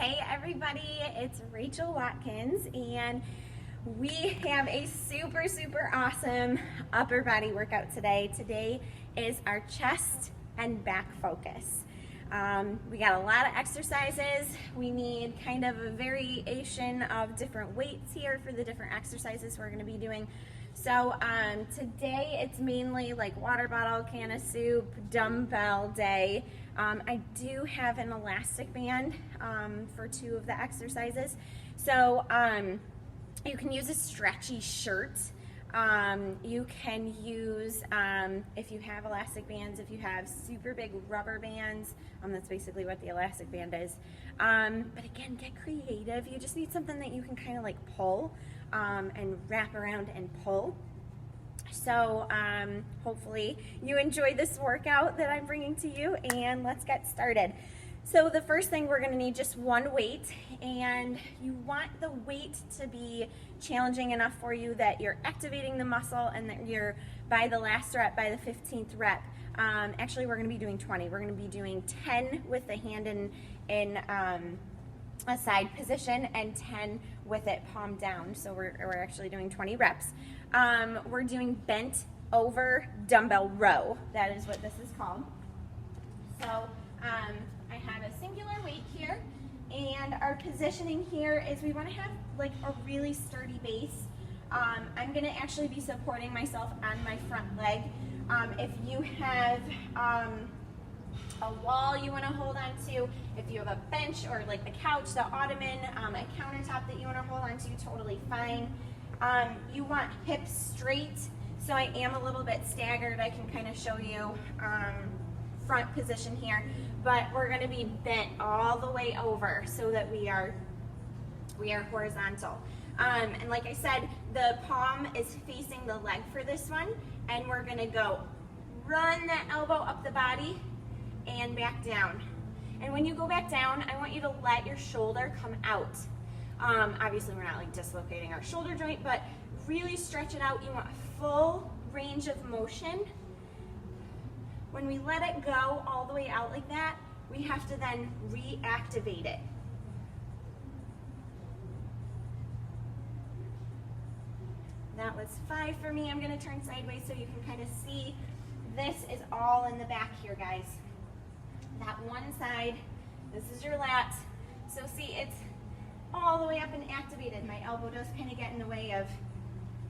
Hey everybody, it's Rachel Watkins and we have a super awesome upper body workout today. Today is our chest and back focus. We got a lot of exercises. We need kind of a variation of different weights here for the different exercises we're going to be doing. So today it's mainly like water bottle, can of soup, dumbbell day. I do have an elastic band for 2 of the exercises. So you can use a stretchy shirt. You can use, if you have elastic bands, if you have super big rubber bands, that's basically what the elastic band is. But again, get creative. You just need something that you can kind of like pull and wrap around and pull. So hopefully you enjoyed this workout that I'm bringing to you, and let's get started. So the first thing, we're going to need just one weight, and you want the weight to be challenging enough for you that you're activating the muscle and that you're by the last rep, by the 15th rep. Actually, we're going to be doing 20. We're going to be doing 10 with the hand in a side position and 10 with it palm down. So we're actually doing 20 reps. We're doing bent over dumbbell row. That is what this is called. So I have a singular weight here, and our positioning here is we want to have like a really sturdy base. I'm going to actually be supporting myself on my front leg. If you have a wall you want to hold on to, if you have a bench or like the couch, the ottoman, a countertop that you want to hold on to, totally fine. You want hips straight, so I am a little bit staggered. I can kind of show you front position here, but we're going to be bent all the way over so that we are horizontal. And like I said, the palm is facing the leg for this one, and we're going to go run that elbow up the body and back down. And when you go back down, I want you to let your shoulder come out. Obviously we're not like dislocating our shoulder joint, but really stretch it out. You want full range of motion. When we let it go all the way out like that, we have to then reactivate it. That was 5 for me. I'm going to turn sideways so you can kind of see. This is all in the back here, guys. That one side, this is your lat. So see, it's all the way up and activated. My elbow does kind of get in the way of,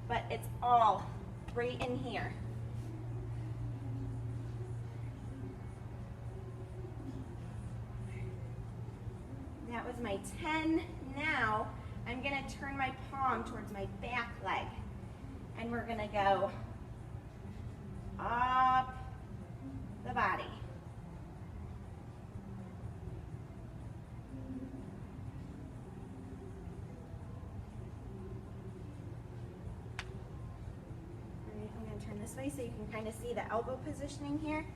but it's all right in here. That was my 10. Now I'm going to turn my palm towards my back leg, and we're going to go up the body. This way so you can kind of see the elbow positioning here.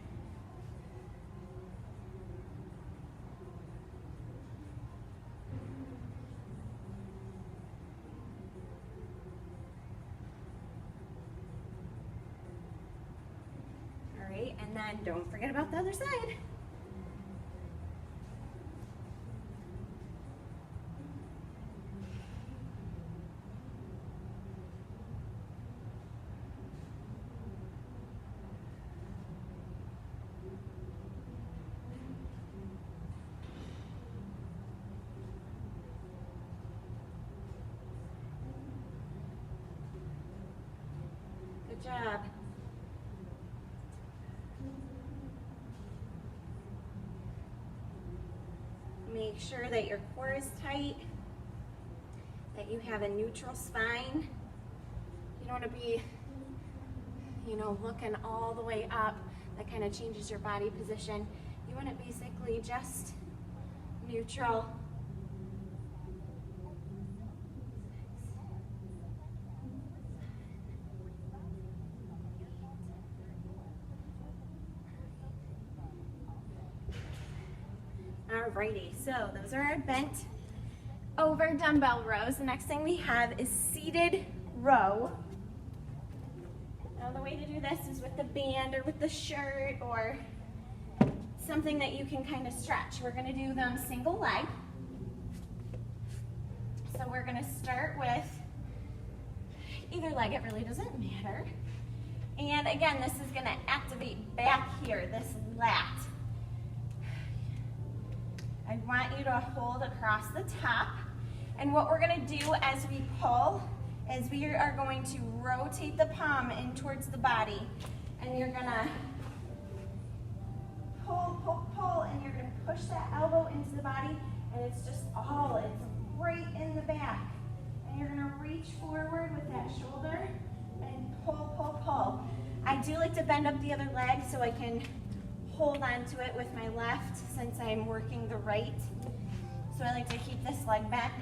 All right, and then don't forget about the other side. Good job. Make sure that your core is tight, that you have a neutral spine. You don't want to be, looking all the way up. That kind of changes your body position. You want it basically just neutral. Alrighty, so those are our bent over dumbbell rows. The next thing we have is seated row. Now the way to do this is with the band or with the shirt or something that you can kind of stretch. We're going to do them single leg. So we're gonna start with either leg, it really doesn't matter. And again, this is gonna activate back here, this lat. I want you to hold across the top. And what we're gonna do as we pull is we are going to rotate the palm in towards the body. And you're gonna pull, pull, pull, and you're gonna push that elbow into the body, and it's just it's right in the back. And you're gonna reach forward with that shoulder and pull, pull, pull. I do like to bend up the other leg so I can hold on to it with my left since I'm working the right. So I like to keep this leg bent.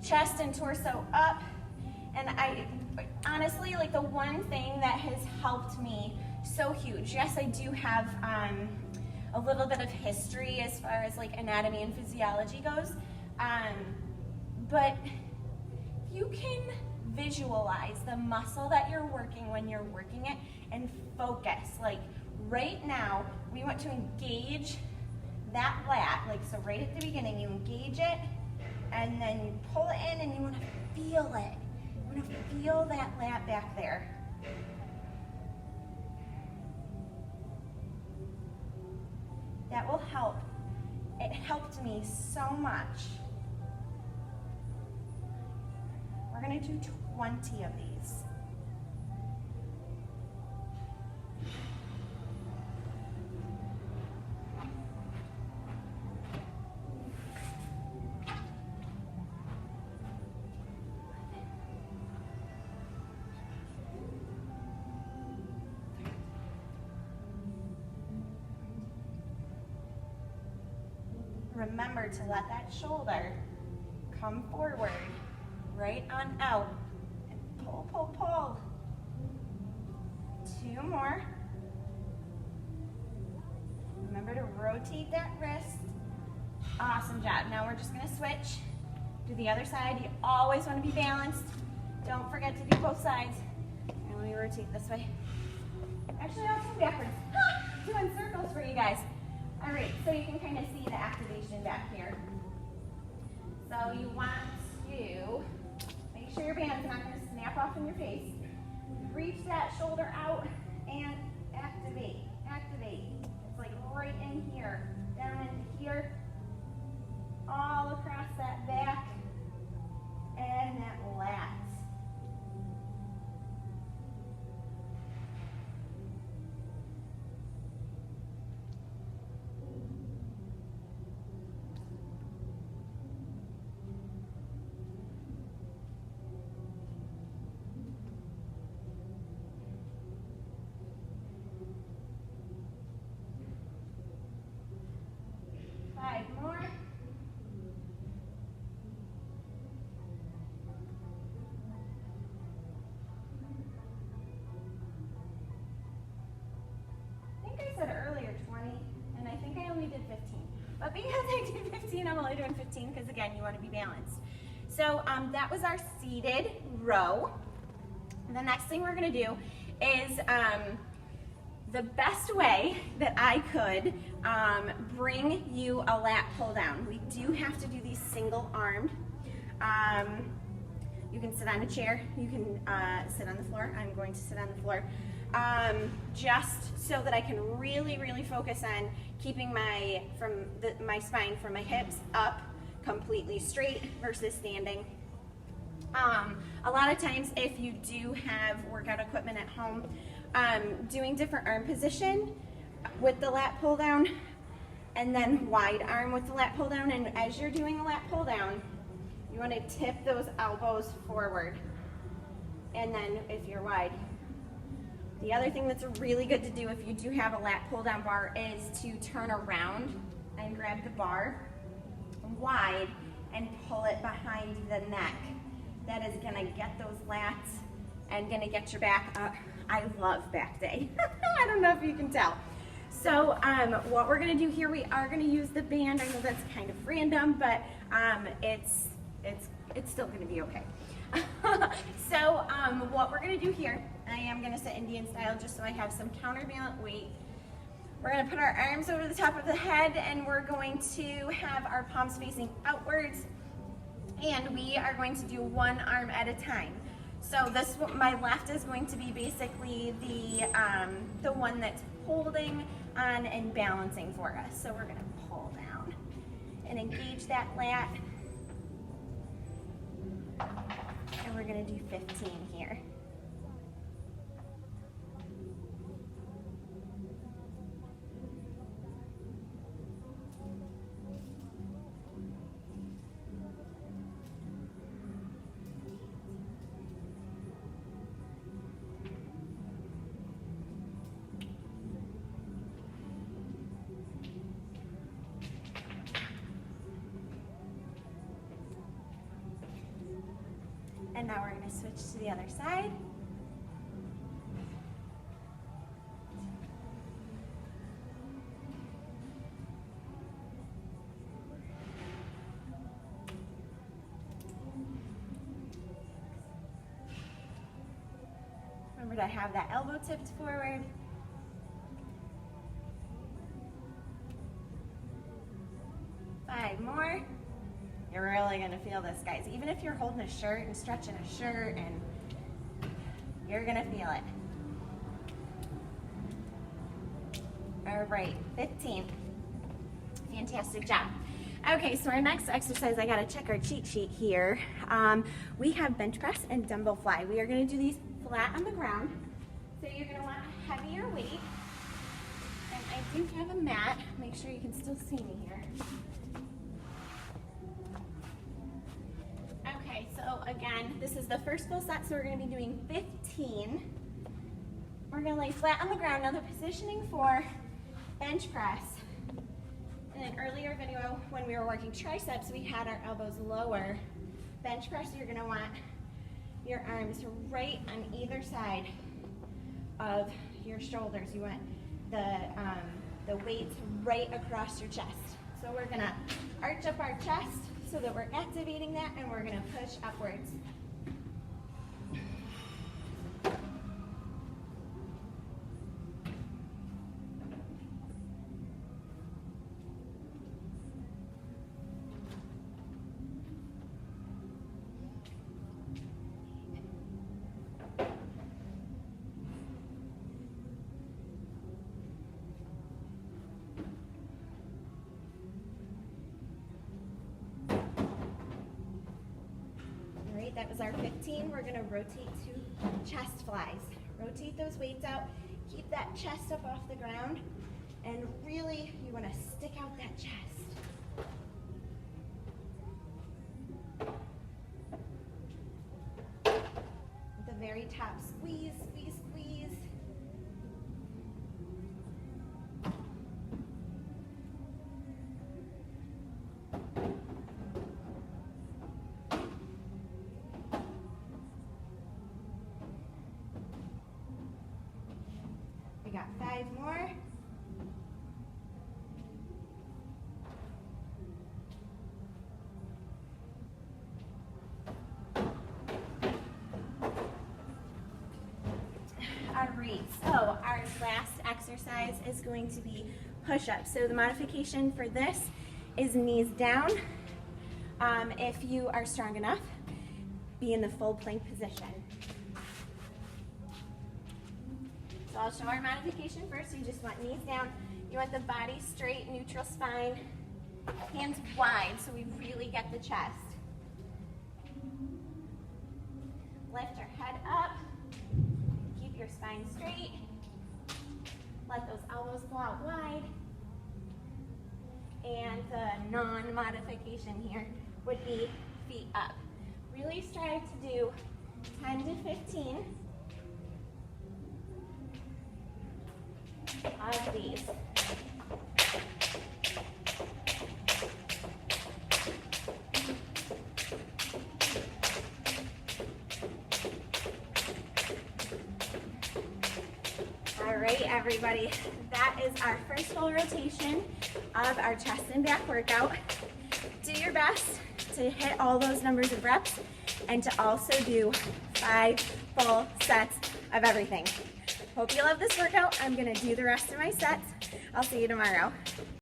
Chest and torso up. And I honestly, like the one thing that has helped me so huge, yes, I do have a little bit of history as far as like anatomy and physiology goes, but you can visualize the muscle that you're working when you're working it and focus. Like right now, we want to engage that lat, like so right at the beginning, you engage it, and then you pull it in and you want to feel it. You want to feel that lat back there. That will help. It helped me so much. We're going to do 20 of these. Remember to let that shoulder come forward, right on out, and pull, pull, pull. 2 more. Remember to rotate that wrist. Awesome job. Now we're just gonna switch to the other side. You always wanna be balanced. Don't forget to do both sides. And let me rotate this way. Actually, I'll turn backwards. Doing circles for you guys. All right, so you can kind of see the activation back here. So you want to make sure your band's not going to snap off in your face. Reach that shoulder out and activate, activate. It's like right in here, down into here, all across that back and that lat. But because I did 15, I'm only doing 15 because again, you want to be balanced. So that was our seated row. The next thing we're going to do is the best way that I could bring you a lat pull down. We do have to do these single armed. You can sit on a chair, you can sit on the floor. I'm going to sit on the floor. Just so that I can really, really focus on keeping my spine from my hips up completely straight versus standing. A lot of times if you do have workout equipment at home, doing different arm position with the lat pull down and then wide arm with the lat pull down, and as you're doing the lat pull down, you want to tip those elbows forward, and then if you're wide. The other thing that's really good to do if you do have a lat pull down bar is to turn around and grab the bar wide and pull it behind the neck. That is gonna get those lats and gonna get your back up. I love back day. I don't know if you can tell. So what we're gonna do here, we are gonna use the band. I know that's kind of random, but it's still gonna be okay. So what we're gonna do here, I am gonna sit Indian style just so I have some counterbalance weight. We're gonna put our arms over the top of the head and we're going to have our palms facing outwards. And we are going to do one arm at a time. So this, my left is going to be basically the one that's holding on and balancing for us. So we're gonna pull down and engage that lat. And we're gonna do 15 here. And now we're going to switch to the other side. Remember to have that elbow tipped forward. Five more. You're really gonna feel this, guys. Even if you're holding a shirt and stretching a shirt, and you're gonna feel it. All right, 15. Fantastic job. Okay, so our next exercise, I gotta check our cheat sheet here. We have bench press and dumbbell fly. We are gonna do these flat on the ground. So you're gonna want a heavier weight. And I do have a mat. Make sure you can still see me here. So again, this is the first full set, so we're going to be doing 15. We're going to lay flat on the ground. Now the positioning for bench press. In an earlier video when we were working triceps, we had our elbows lower. Bench press, you're going to want your arms right on either side of your shoulders. You want the weights right across your chest. So we're going to arch up our chest so that we're activating that, and we're gonna push upwards. That was our 15. We're gonna rotate to chest flies. Rotate those weights out, keep that chest up off the ground, and really, you wanna stick out that chest. At the very top, squeeze, squeeze, squeeze. We got 5 more. All right, so our last exercise is going to be push-ups. So the modification for this is knees down. If you are strong enough, be in the full plank position. So I'll show our modification first. You just want knees down. You want the body straight, neutral spine, hands wide so we really get the chest. Lift our head up. Keep your spine straight. Let those elbows go out wide. And the non-modification here would be feet up. Really strive to do 10 to 15 of these. All right, everybody, that is our first full rotation of our chest and back workout. Do your best to hit all those numbers of reps and to also do 5 full sets of everything. Hope you love this workout. I'm gonna do the rest of my sets. I'll see you tomorrow.